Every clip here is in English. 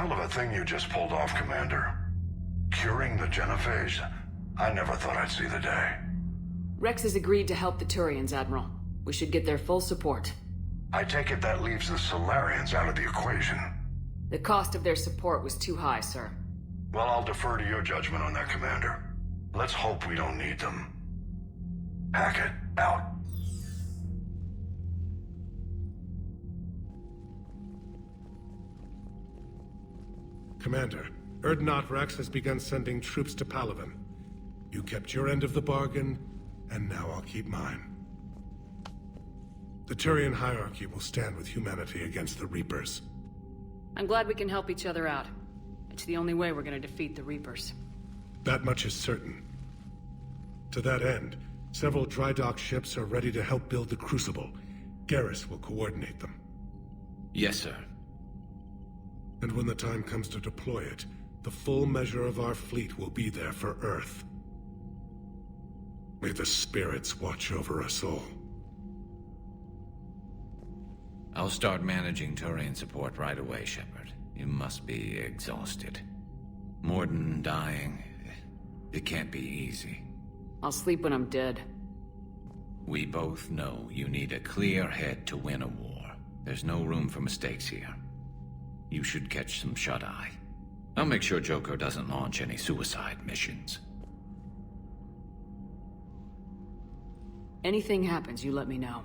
Hell of a thing you just pulled off, Commander. Curing the genophage? I never thought I'd see the day. Rex has agreed to help the Turians, Admiral. We should get their full support. I take it that leaves the Solarians out of the equation. The cost of their support was too high, sir. Well, I'll defer to your judgment on that, Commander. Let's hope we don't need them. Hackett, out. Commander, Erdnot Rex has begun sending troops to Palaven. You kept your end of the bargain, and now I'll keep mine. The Turian hierarchy will stand with humanity against the Reapers. I'm glad we can help each other out. It's the only way we're gonna defeat the Reapers. That much is certain. To that end, several dry dock ships are ready to help build the Crucible. Garrus will coordinate them. Yes, sir. And when the time comes to deploy it, the full measure of our fleet will be there for Earth. May the spirits watch over us all. I'll start managing Turian support right away, Shepard. You must be exhausted. Morden dying, it can't be easy. I'll sleep when I'm dead. We both know you need a clear head to win a war. There's no room for mistakes here. You should catch some shut-eye. I'll make sure Joker doesn't launch any suicide missions. Anything happens, you let me know.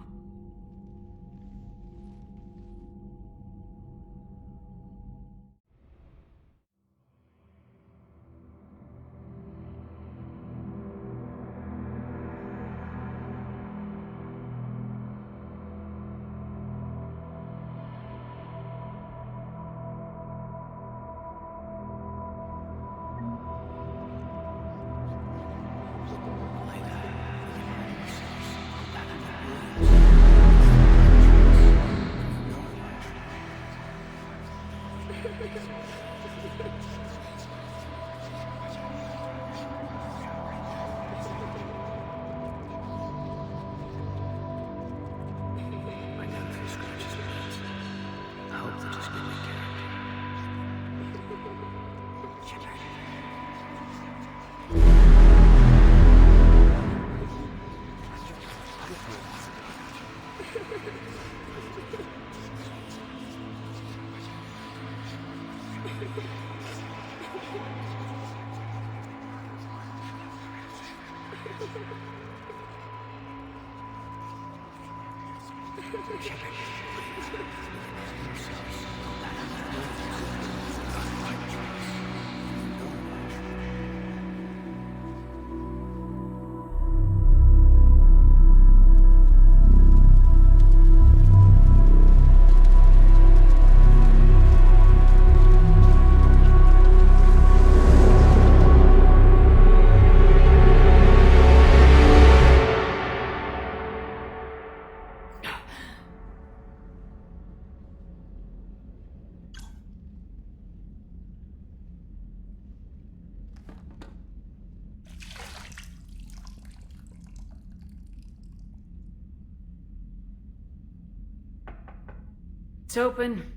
It's open.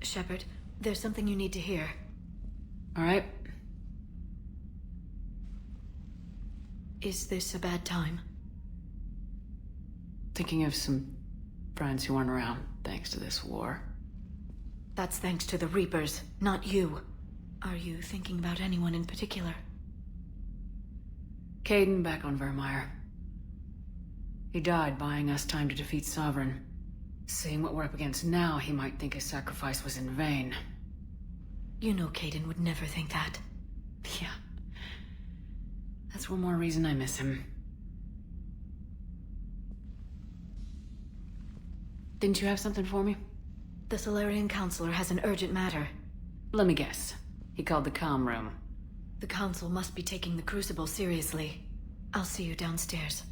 Shepard, there's something you need to hear. All right. Is this a bad time? Thinking of some friends who aren't around thanks to this war. That's thanks to the Reapers, not you. Are you thinking about anyone in particular? Caden back on Vermeer. He died buying us time to defeat Sovereign. Seeing what we're up against now, he might think his sacrifice was in vain. You know Caden would never think that. Yeah. That's one more reason I miss him. Didn't you have something for me? The Solarian Counselor has an urgent matter. Let me guess. He called the comm room. The Council must be taking the Crucible seriously. I'll see you downstairs.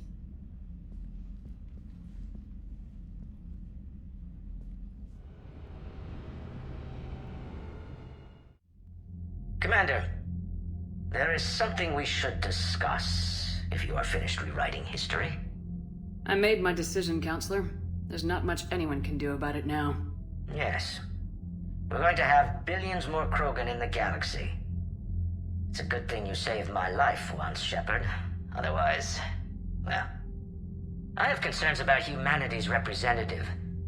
Commander, there is something we should discuss, if you are finished rewriting history. I made my decision, Counselor. There's not much anyone can do about it now. Yes. We're going to have billions more Krogan in the galaxy. It's a good thing you saved my life once, Shepard. Otherwise, well... I have concerns about humanity's representative,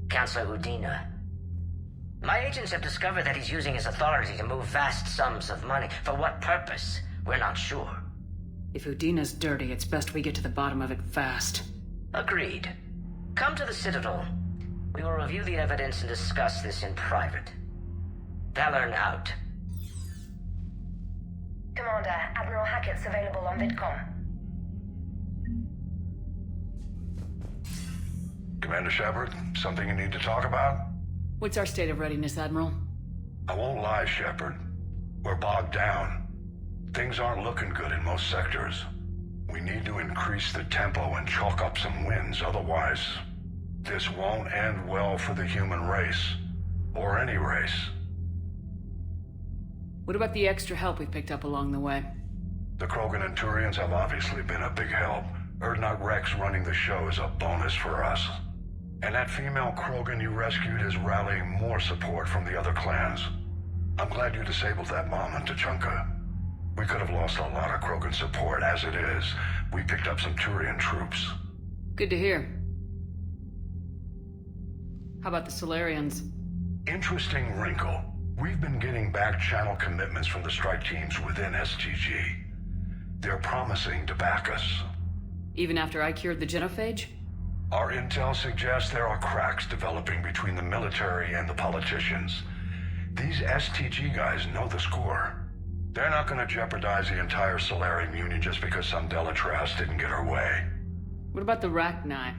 Councillor Udina. My agents have discovered that he's using his authority to move vast sums of money. For what purpose? We're not sure. If Udina's dirty, it's best we get to the bottom of it fast. Agreed. Come to the Citadel. We will review the evidence and discuss this in private. Valorn out. Commander, Admiral Hackett's available on VidCom. Commander Shepard, something you need to talk about? What's our state of readiness, Admiral? I won't lie, Shepard. We're bogged down. Things aren't looking good in most sectors. We need to increase the tempo and chalk up some wins, otherwise... this won't end well for the human race. Or any race. What about the extra help we picked up along the way? The Krogan and Turians have obviously been a big help. Urdnot Rex running the show is a bonus for us. And that female Krogan you rescued is rallying more support from the other clans. I'm glad you disabled that bomb on Tuchanka. We could have lost a lot of Krogan support. As it is, we picked up some Turian troops. Good to hear. How about the Solarians? Interesting wrinkle. We've been getting back-channel commitments from the strike teams within STG. They're promising to back us. Even after I cured the genophage? Our intel suggests there are cracks developing between the military and the politicians. These STG guys know the score. They're not going to jeopardize the entire Solarian Union just because some Delatras didn't get her way. What about the Rachni?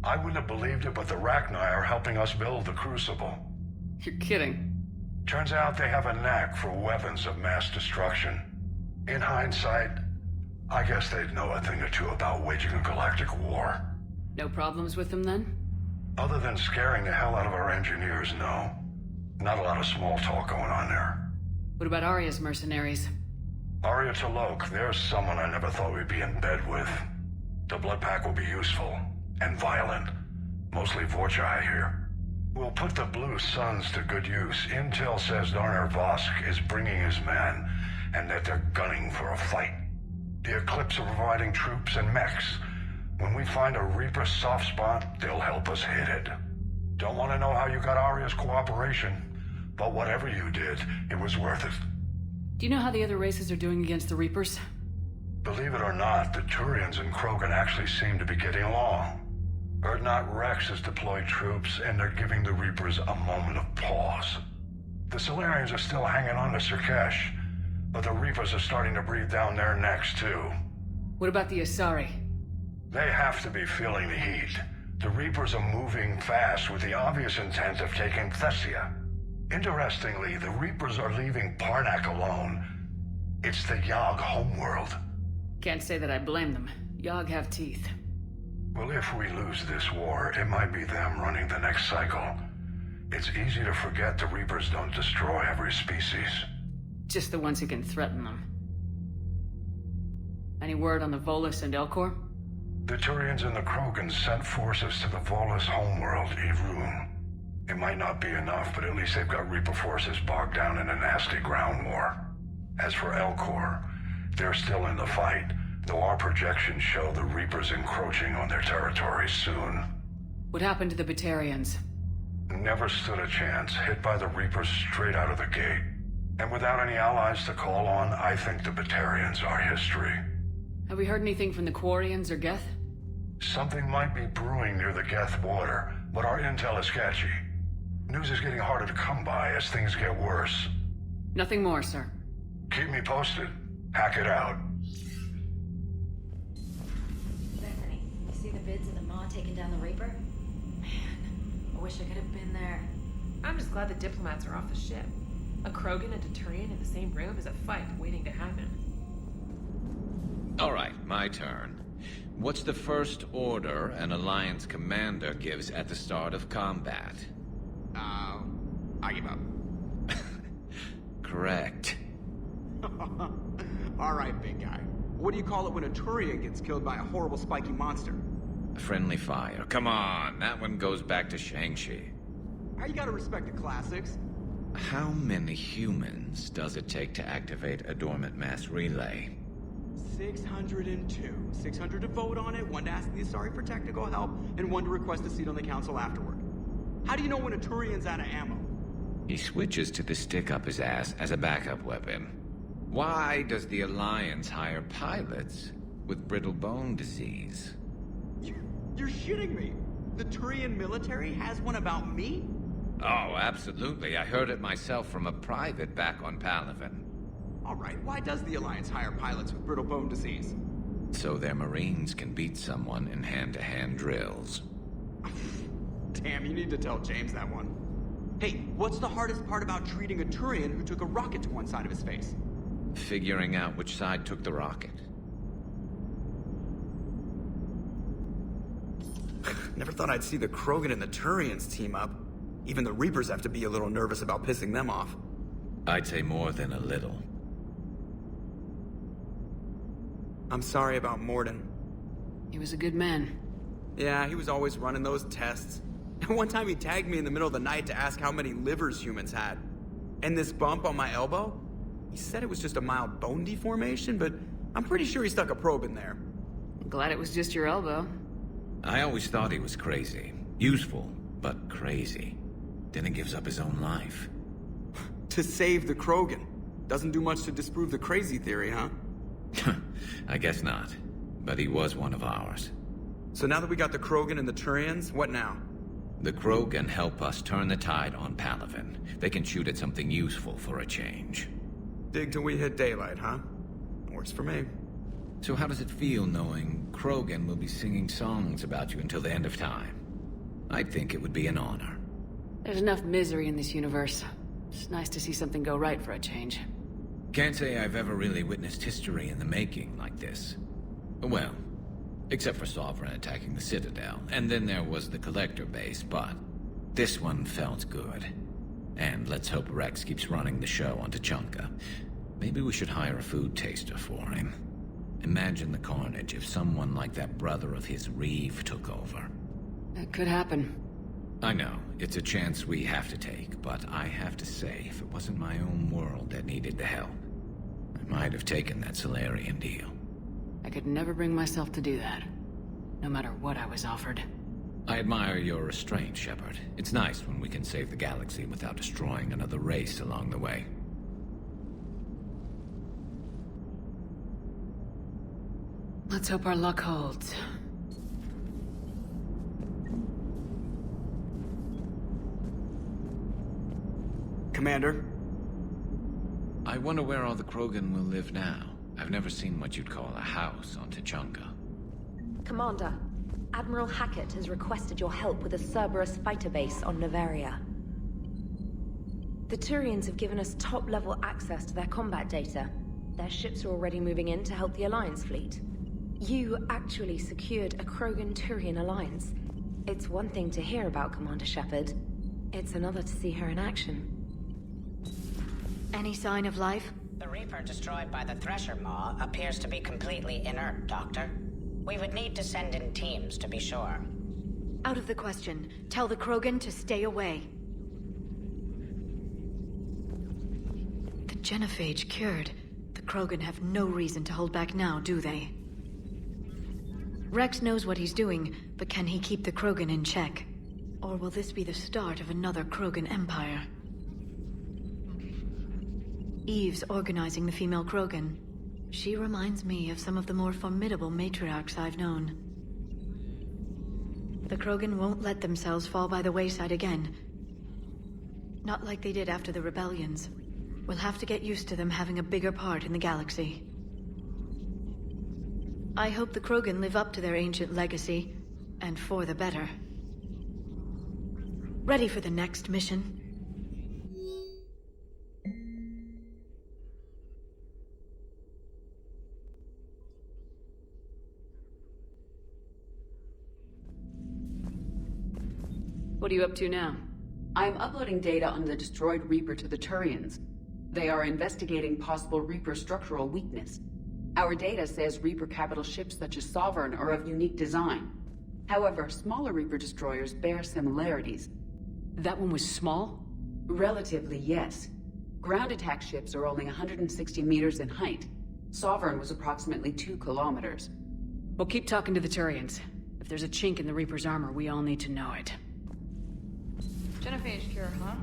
I wouldn't have believed it, but the Rachni are helping us build the Crucible. You're kidding. Turns out they have a knack for weapons of mass destruction. In hindsight, I guess they'd know a thing or two about waging a galactic war. No problems with them then? Other than scaring the hell out of our engineers, no. Not a lot of small talk going on there. What about Arya's mercenaries? Arya T'Lok, there's someone I never thought we'd be in bed with. The Blood Pack will be useful. And violent. Mostly Vorcha here. We'll put the Blue Suns to good use. Intel says Darner Vosk is bringing his men, and that they're gunning for a fight. The Eclipse are providing troops and mechs. When we find a Reaper soft spot, they'll help us hit it. Don't want to know how you got Arya's cooperation, but whatever you did, it was worth it. Do you know how the other races are doing against the Reapers? Believe it or not, the Turians and Krogan actually seem to be getting along. Urdnot Rex has deployed troops, and they're giving the Reapers a moment of pause. The Solarians are still hanging on to Sirkesh, but the Reapers are starting to breathe down their necks, too. What about the Asari? They have to be feeling the heat. The Reapers are moving fast with the obvious intent of taking Thessia. Interestingly, the Reapers are leaving Parnak alone. It's the Yogg homeworld. Can't say that I blame them. Yogg have teeth. Well, if we lose this war, it might be them running the next cycle. It's easy to forget the Reapers don't destroy every species. Just the ones who can threaten them. Any word on the Volus and Elcor? The Turians and the Krogans sent forces to the Volus homeworld, Irun. It might not be enough, but at least they've got Reaper forces bogged down in a nasty ground war. As for Elcor, they're still in the fight, though our projections show the Reapers encroaching on their territory soon. What happened to the Batarians? Never stood a chance, hit by the Reapers straight out of the gate. And without any allies to call on, I think the Batarians are history. Have we heard anything from the Quarians or Geth? Something might be brewing near the Geth border, but our intel is sketchy. News is getting harder to come by as things get worse. Nothing more, sir. Keep me posted. Hack it out. Bethany, you see the vids of the Maw taking down the Reaper? Man, I wish I could have been there. I'm just glad the diplomats are off the ship. A Krogan and a Turian in the same room is a fight waiting to happen. All right, my turn. What's the first order an Alliance commander gives at the start of combat? I give up. Correct. All right, big guy. What do you call it when a Turian gets killed by a horrible spiky monster? Friendly fire. Come on, that one goes back to Shang-Chi. How you gotta respect the classics? How many humans does it take to activate a dormant mass relay? 602. 600 to vote on it, 1 to ask the Asari for technical help, and 1 to request a seat on the council afterward. How do you know when a Turian's out of ammo? He switches to the stick up his ass as a backup weapon. Why does the Alliance hire pilots with brittle bone disease? You're shitting me! The Turian military has one about me? Oh, absolutely. I heard it myself from a private back on Palaven. Alright, why does the Alliance hire pilots with brittle bone disease? So their Marines can beat someone in hand-to-hand drills. Damn, you need to tell James that one. Hey, what's the hardest part about treating a Turian who took a rocket to one side of his face? Figuring out which side took the rocket. Never thought I'd see the Krogan and the Turians team up. Even the Reapers have to be a little nervous about pissing them off. I'd say more than a little. I'm sorry about Morden. He was a good man. Yeah, he was always running those tests. And one time he tagged me in the middle of the night to ask how many livers humans had. And this bump on my elbow? He said it was just a mild bone deformation, but I'm pretty sure he stuck a probe in there. I'm glad it was just your elbow. I always thought he was crazy. Useful, but crazy. Then he gives up his own life. To save the Krogan. Doesn't do much to disprove the crazy theory, huh? I guess not. But he was one of ours. So now that we got the Krogan and the Turians, what now? The Krogan help us turn the tide on Palaven. They can shoot at something useful for a change. Dig till we hit daylight, huh? Works for me. So how does it feel knowing Krogan will be singing songs about you until the end of time? I think it would be an honor. There's enough misery in this universe. It's nice to see something go right for a change. Can't say I've ever really witnessed history in the making like this. Well, except for Sovereign attacking the Citadel, and then there was the Collector base, but this one felt good. And let's hope Rex keeps running the show on Tuchanka. Maybe we should hire a food taster for him. Imagine the carnage if someone like that brother of his, Reeve, took over. That could happen. I know, it's a chance we have to take, but I have to say, if it wasn't my own world that needed the help, I might have taken that Solarian deal. I could never bring myself to do that, no matter what I was offered. I admire your restraint, Shepard. It's nice when we can save the galaxy without destroying another race along the way. Let's hope our luck holds. Commander? I wonder where all the Krogan will live now. I've never seen what you'd call a house on Tuchanka. Commander, Admiral Hackett has requested your help with a Cerberus fighter base on Novaria. The Turians have given us top-level access to their combat data. Their ships are already moving in to help the Alliance fleet. You actually secured a Krogan-Turian alliance. It's one thing to hear about Commander Shepard. It's another to see her in action. Any sign of life? The Reaper destroyed by the Thresher Maw appears to be completely inert, Doctor. We would need to send in teams to be sure. Out of the question. Tell the Krogan to stay away. The genophage cured. The Krogan have no reason to hold back now, do they? Rex knows what he's doing, but can he keep the Krogan in check? Or will this be the start of another Krogan empire? Eve's organizing the female Krogan. She reminds me of some of the more formidable matriarchs I've known. The Krogan won't let themselves fall by the wayside again. Not like they did after the rebellions. We'll have to get used to them having a bigger part in the galaxy. I hope the Krogan live up to their ancient legacy, and for the better. Ready for the next mission? What are you up to now? I am uploading data on the destroyed Reaper to the Turians. They are investigating possible Reaper structural weakness. Our data says Reaper capital ships such as Sovereign are of unique design. However, smaller Reaper destroyers bear similarities. That one was small? Relatively, yes. Ground attack ships are only 160 meters in height. Sovereign was approximately 2 kilometers. We'll keep talking to the Turians. If there's a chink in the Reaper's armor, we all need to know it. Genophage cure, huh?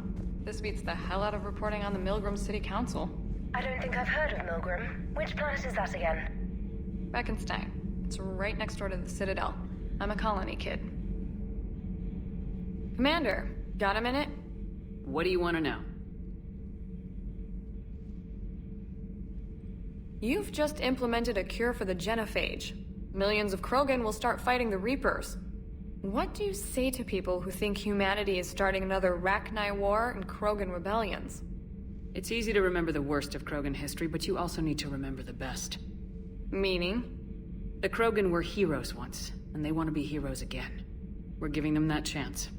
This beats the hell out of reporting on the Milgram City Council. I don't think I've heard of Milgram. Which planet is that again? Beckenstein. It's right next door to the Citadel. I'm a colony kid. Commander, got a minute? What do you want to know? You've just implemented a cure for the genophage. Millions of Krogan will start fighting the Reapers. What do you say to people who think humanity is starting another Rachni War and Krogan rebellions? It's easy to remember the worst of Krogan history, but you also need to remember the best. Meaning? The Krogan were heroes once, and they want to be heroes again. We're giving them that chance.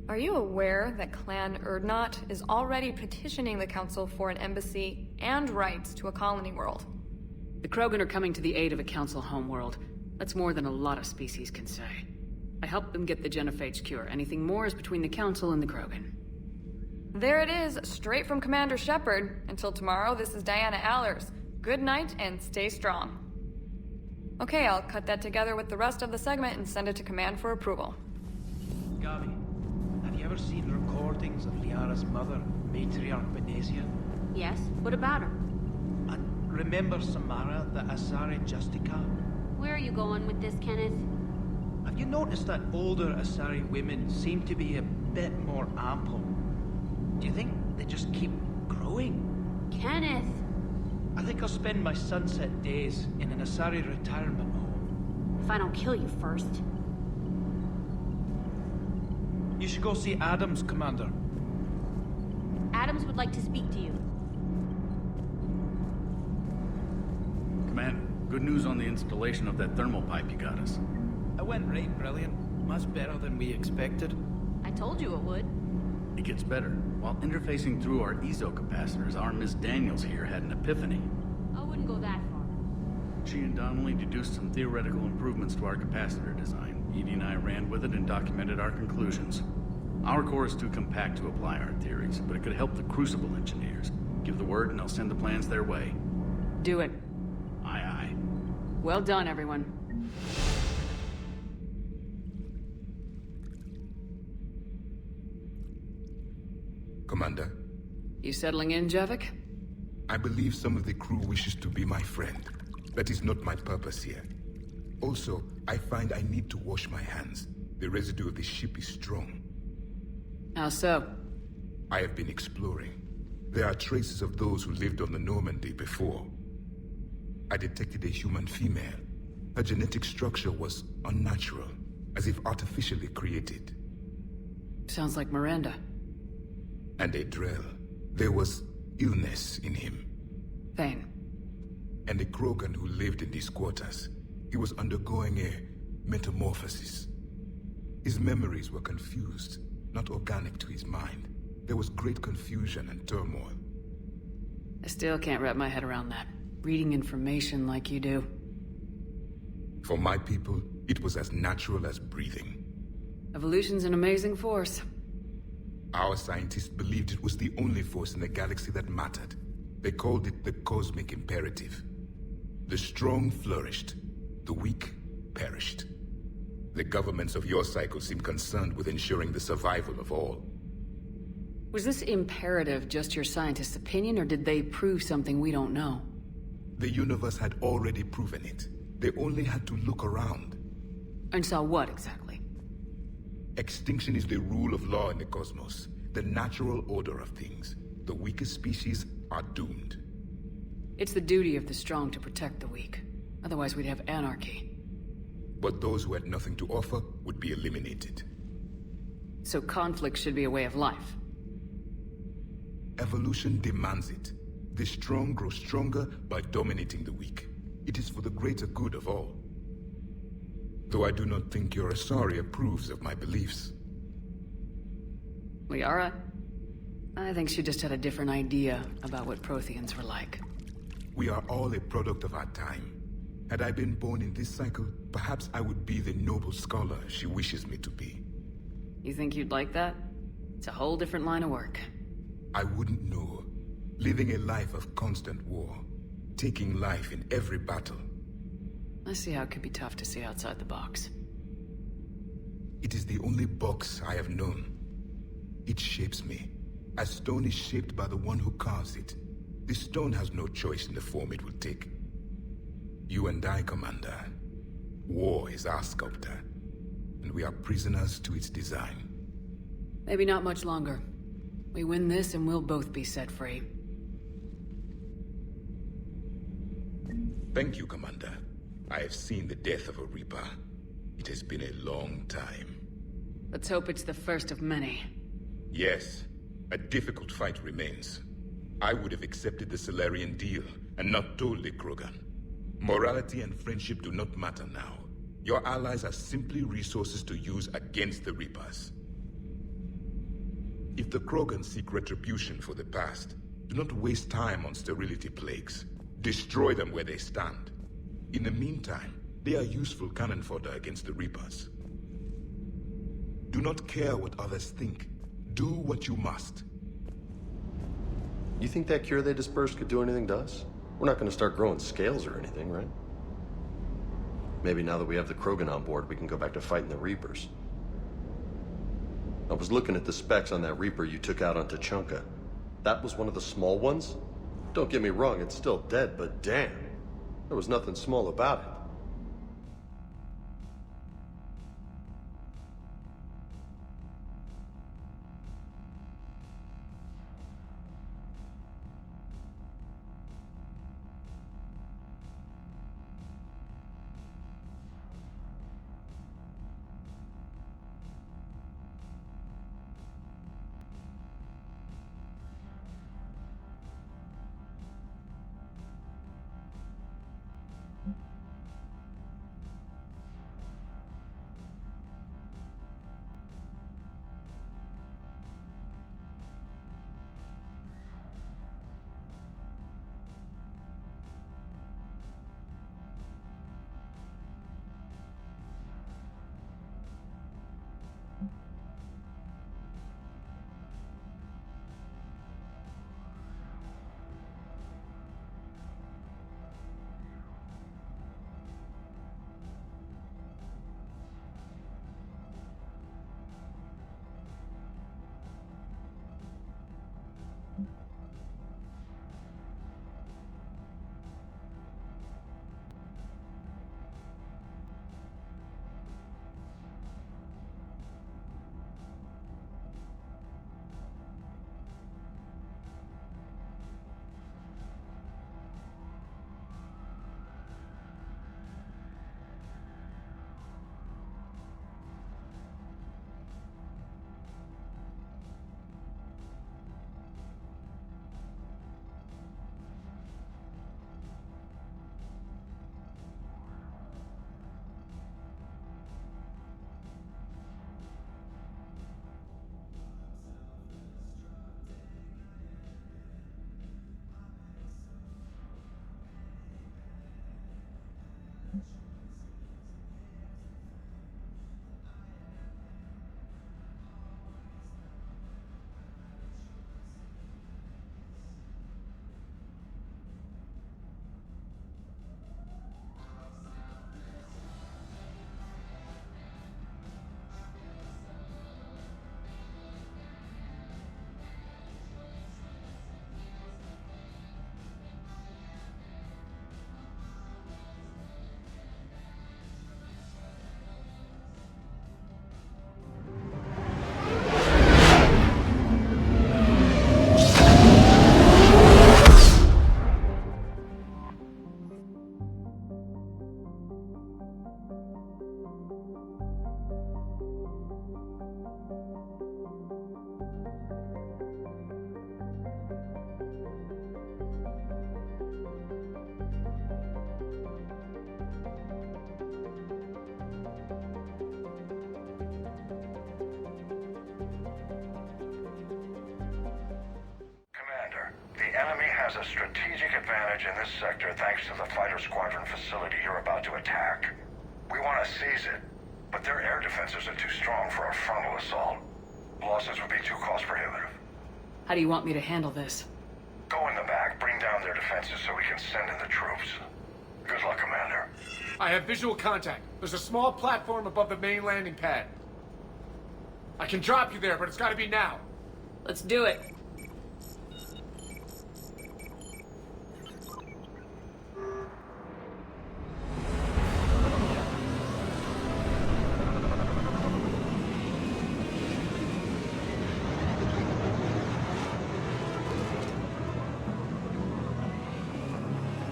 Are you aware that Clan Urdnot is already petitioning the Council for an embassy and rights to a colony world? The Krogan are coming to the aid of a Council homeworld. That's more than a lot of species can say. I helped them get the genophage cure. Anything more is between the Council and the Krogan. There it is, straight from Commander Shepard. Until tomorrow, this is Diana Allers. Good night and stay strong. Okay, I'll cut that together with the rest of the segment and send it to Command for approval. Gavi, have you ever seen recordings of Liara's mother, Matriarch Benesia? Yes, what about her? And remember Samara, the Asari Justica? Where are you going with this, Kenneth? Have you noticed that older Asari women seem to be a bit more ample? Do you think they just keep growing? Kenneth! I think I'll spend my sunset days in an Asari retirement home. If I don't kill you first. You should go see Adams, Commander. Adams would like to speak to you. Commander, good news on the installation of that thermal pipe you got us. It went right brilliant. Much better than we expected. I told you it would. It gets better. While interfacing through our ezo capacitors, our Miss Daniels here had an epiphany. I wouldn't go that far. She and Donnelly deduced some theoretical improvements to our capacitor design. Edie and I ran with it and documented our conclusions. Our core is too compact to apply our theories, but it could help the Crucible engineers. Give the word and I'll send the plans their way. Do it. Aye, aye. Well done, everyone. Commander. You settling in, Javik? I believe some of the crew wishes to be my friend. That is not my purpose here. Also, I find I need to wash my hands. The residue of the ship is strong. How so? I have been exploring. There are traces of those who lived on the Normandy before. I detected a human female. Her genetic structure was unnatural, as if artificially created. Sounds like Miranda. And a Drell. There was illness in him. Thane. And a Krogan who lived in these quarters. He was undergoing a metamorphosis. His memories were confused, not organic to his mind. There was great confusion and turmoil. I still can't wrap my head around that. Reading information like you do. For my people, it was as natural as breathing. Evolution's an amazing force. Our scientists believed it was the only force in the galaxy that mattered. They called it the cosmic imperative. The strong flourished, the weak perished. The governments of your cycle seem concerned with ensuring the survival of all. Was this imperative just your scientists' opinion, or did they prove something we don't know? The universe had already proven it. They only had to look around. And saw what, exactly? Extinction is the rule of law in the cosmos, the natural order of things. The weakest species are doomed. It's the duty of the strong to protect the weak. Otherwise we'd have anarchy. But those who had nothing to offer would be eliminated. So conflict should be a way of life. Evolution demands it. The strong grow stronger by dominating the weak. It is for the greater good of all. Though I do not think your Asari approves of my beliefs. Liara? I think she just had a different idea about what Protheans were like. We are all a product of our time. Had I been born in this cycle, perhaps I would be the noble scholar she wishes me to be. You think you'd like that? It's a whole different line of work. I wouldn't know. Living a life of constant war. Taking life in every battle. I see how it could be tough to see outside the box. It is the only box I have known. It shapes me, as stone is shaped by the one who carves it. This stone has no choice in the form it will take. You and I, Commander. War is our sculptor, and we are prisoners to its design. Maybe not much longer. We win this and we'll both be set free. Thank you, Commander. I have seen the death of a Reaper. It has been a long time. Let's hope it's the first of many. Yes, a difficult fight remains. I would have accepted the Solarian deal and not told the Krogan. Morality and friendship do not matter now. Your allies are simply resources to use against the Reapers. If the Krogan seek retribution for the past, do not waste time on sterility plagues. Destroy them where they stand. In the meantime, they are useful cannon fodder against the Reapers. Do not care what others think. Do what you must. You think that cure they dispersed could do anything to us? We're not going to start growing scales or anything, right? Maybe now that we have the Krogan on board, we can go back to fighting the Reapers. I was looking at the specs on that Reaper you took out on Tachanka. That was one of the small ones? Don't get me wrong, it's still dead, but damn. There was nothing small about it. has a strategic advantage in this sector thanks to the fighter squadron facility you're about to attack. We want to seize it, but their air defenses are too strong for a frontal assault. Losses would be too cost prohibitive. How do you want me to handle this? Go in the back, bring down their defenses so we can send in the troops. Good luck, Commander. I have visual contact. There's a small platform above the main landing pad. I can drop you there, but it's gotta be now. Let's do it.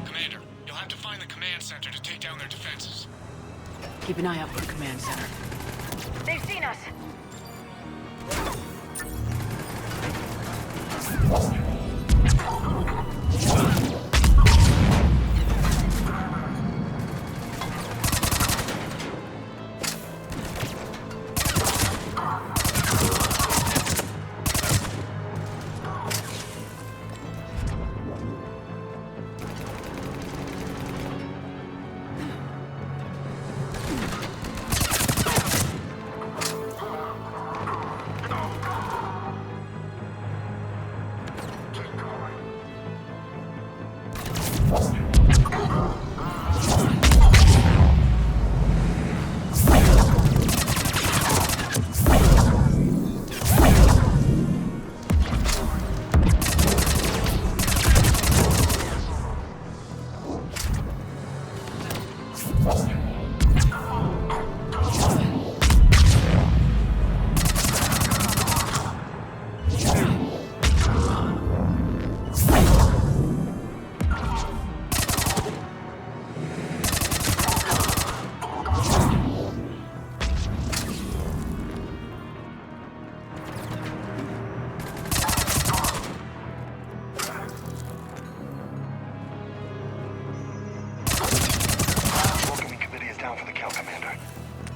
Commander, you'll have to find the command center to take down their defenses. Keep an eye out for the command center. They've seen us.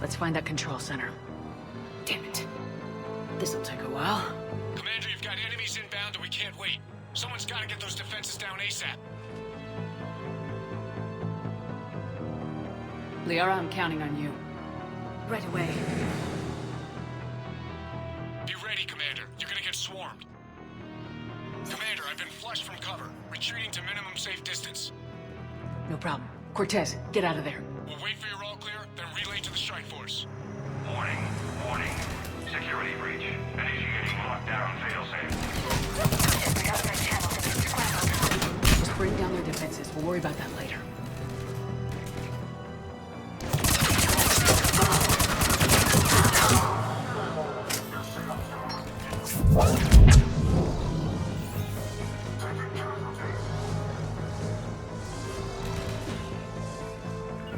Let's find that control center. Damn it. This'll take a while. Commander, you've got enemies inbound and we can't wait. Someone's gotta get those defenses down ASAP. Liara, I'm counting on you. Right away. Be ready, Commander. You're gonna get swarmed. Commander, I've been flushed from cover. Retreating to minimum safe distance. No problem. Cortez, get out of there. We'll wait for your all clear, then relay to the strike force. Warning. Security breach. Initiating lockdown failsafe. Just bring down their defenses. We'll worry about that later.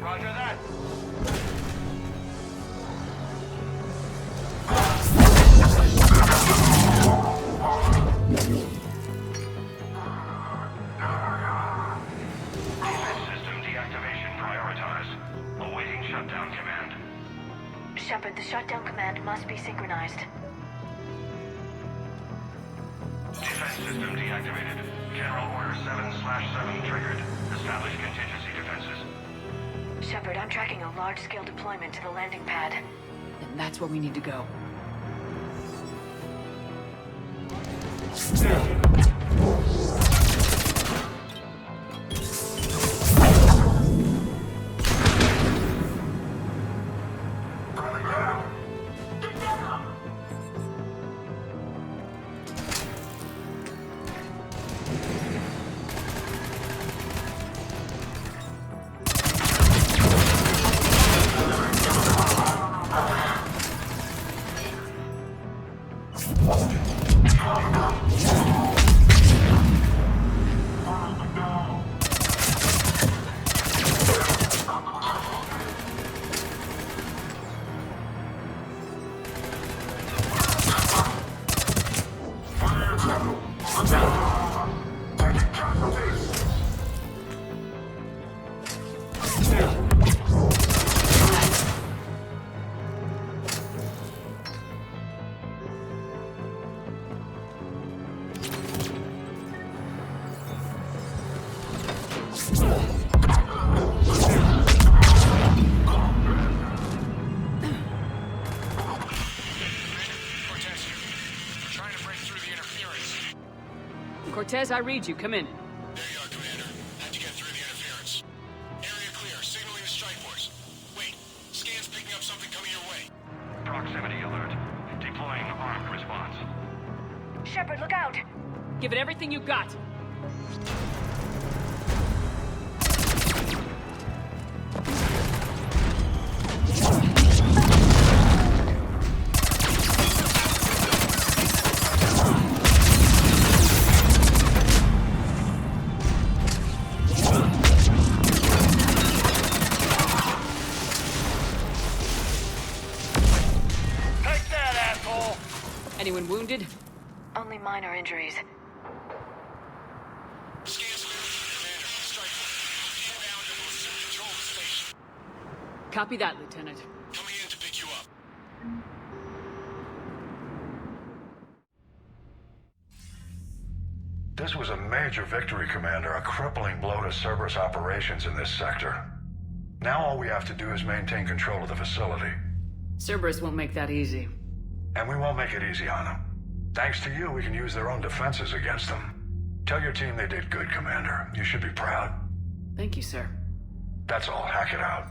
Roger that. System deactivation prioritized. Awaiting shutdown command. Shepard, the shutdown command must be synchronized. Defense system deactivated. General Order 7/7 triggered. Establish contingency defenses. Shepard, I'm tracking a large-scale deployment to the landing pad. And that's where we need to go. Cortez, I read you. Come in. There you are, Commander. How'd you get through the interference? Area clear. Signaling the strike force. Wait. Scan's picking up something coming your way. Proximity alert. Deploying armed response. Shepard, look out! Give it everything you got. Take that, asshole! Anyone wounded? Only minor injuries. Scan's clear. Commander, strike force. Inbound and will soon control the station. Copy that, Lieutenant. Coming in to pick you up. This was a major victory, Commander. A crippling blow to Cerberus operations in this sector. Now all we have to do is maintain control of the facility. Cerberus won't make that easy. And we won't make it easy on them. Thanks to you, we can use their own defenses against them. Tell your team they did good, Commander. You should be proud. Thank you, sir. That's all. Hack it out.